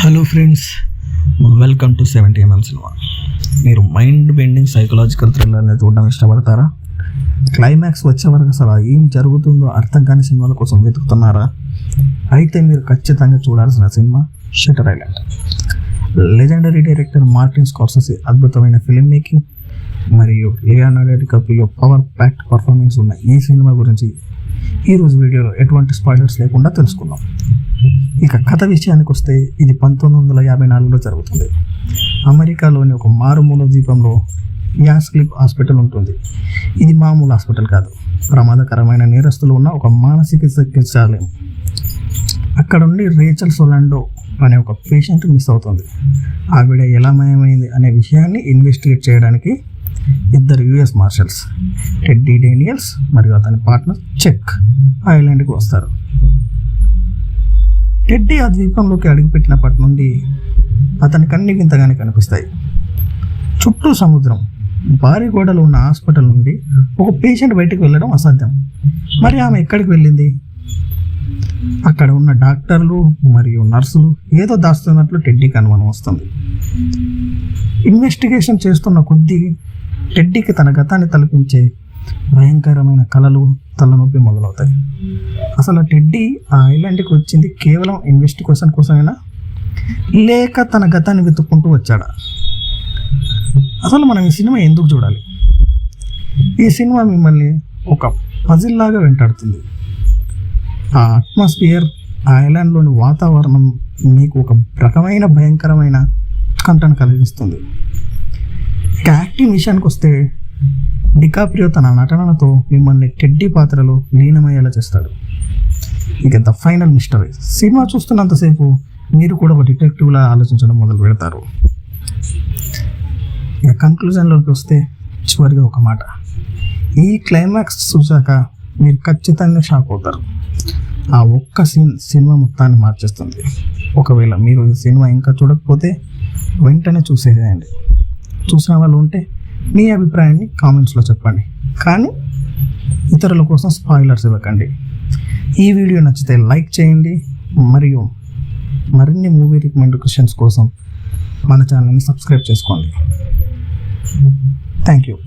Hello friends, welcome to 70mm cinema. మీరు mind bending psychological థ్రిల్లర్ని చూడడం ఇష్టపడతారా? క్లైమాక్స్ వచ్చే వరకు అసలు ఏం జరుగుతుందో అర్థం కాని సినిమాల కోసం వెతుకుతున్నారా? అయితే మీరు ఖచ్చితంగా చూడాల్సిన cinema shutter island. Legendary director Martin Scorsese అద్భుతమైన ఫిల్మ్ మేకింగ్ మరియు Leonardo DiCaprio power packed performance ఉన్న ఈ సినిమా గురించి ఈరోజు వీడియోలో ఎటువంటి స్పాయిలర్స్ లేకుండా తెలుసుకుందాం. ఇక కథ విషయానికి వస్తే ఇది 1954లో జరుగుతుంది. అమెరికాలోని ఒక మారుమూల ద్వీపంలో యాస్క్లిఫ్ హాస్పిటల్ ఉంటుంది. ఇది మామూలు హాస్పిటల్ కాదు, ప్రమాదకరమైన నేరస్తులు ఉన్న ఒక మానసిక చికిత్సాలయం. అక్కడ నుండి రేచల్ సొలాండో అనే ఒక పేషెంట్ మిస్ అవుతుంది. ఆవిడ ఎలా మాయమైంది అనే విషయాన్ని ఇన్వెస్టిగేట్ చేయడానికి ఇద్దరు యుఎస్ మార్షల్స్ టెడ్డీ డేనియల్స్ మరియు అతని పార్ట్నర్ చెక్ ఐలాండ్కి వస్తారు. టెడ్డీ ఆ ద్వీపంలోకి అడుగుపెట్టినప్పటి నుండి అతనికి అన్ని వింతగానే కనిపిస్తాయి. చుట్టూ సముద్రం, భారీ గోడలు ఉన్న హాస్పిటల్ నుండి ఒక పేషెంట్ బయటకు వెళ్ళడం అసాధ్యం. మరి ఆమె ఎక్కడికి వెళ్ళింది? అక్కడ ఉన్న డాక్టర్లు మరియు నర్సులు ఏదో దాస్తున్నట్లు టెడ్డీకి అనుమానం వస్తుంది. ఇన్వెస్టిగేషన్ చేస్తున్న కొద్దీ టెడ్డీకి తన గతాన్ని తలపించే భయంకరమైన కళలు, తలనొప్పి మొదలవుతాయి. అసలు టెడ్డీ ఆ ఐలాండ్కి వచ్చింది కేవలం ఇన్వెస్టిగేషన్ కోసమేనా, లేక తన గతాన్ని వెతుక్కుంటూ వచ్చాడా? అసలు మనం ఈ సినిమా ఎందుకు చూడాలి? ఈ సినిమా మిమ్మల్ని ఒక పజిల్ లాగా వెంటాడుతుంది. ఆ అట్మాస్ఫియర్, ఆ ఐలాండ్లోని వాతావరణం మీకు ఒక రకమైన భయంకరమైన ఉత్కంఠను కలిగిస్తుంది. ఇక యాక్టింగ్ విషయానికి వస్తే డికాప్రియో తన నటనతో మిమ్మల్ని టెడ్డీ పాత్రలో లీనమయ్యేలా చేస్తాడు. ఇక ద ఫైనల్ మిస్టరీ. సినిమా చూస్తున్నంతసేపు మీరు కూడా ఒక డిటెక్టివ్లా ఆలోచించడం మొదలు పెడతారు. ఇక కంక్లూజన్లోకి వస్తే చివరిగా ఒక మాట, ఈ క్లైమాక్స్ చూశాక మీరు ఖచ్చితంగా షాక్ అవుతారు. ఆ ఒక్క సీన్ సినిమా మొత్తాన్ని మార్చేస్తుంది. ఒకవేళ మీరు ఈ సినిమా ఇంకా చూడకపోతే వెంటనే చూసేసేయండి. చూసిన వాళ్ళు ఉంటే మీ అభిప్రాయాన్ని కామెంట్స్లో చెప్పండి, కానీ ఇతరుల కోసం స్పాయిలర్స్ ఇవ్వకండి. ఈ వీడియో నచ్చితే లైక్ చేయండి మరియు మరిన్ని మూవీ రికమెండేషన్స్ కోసం మన ఛానల్ని సబ్స్క్రైబ్ చేసుకోండి. Thank you.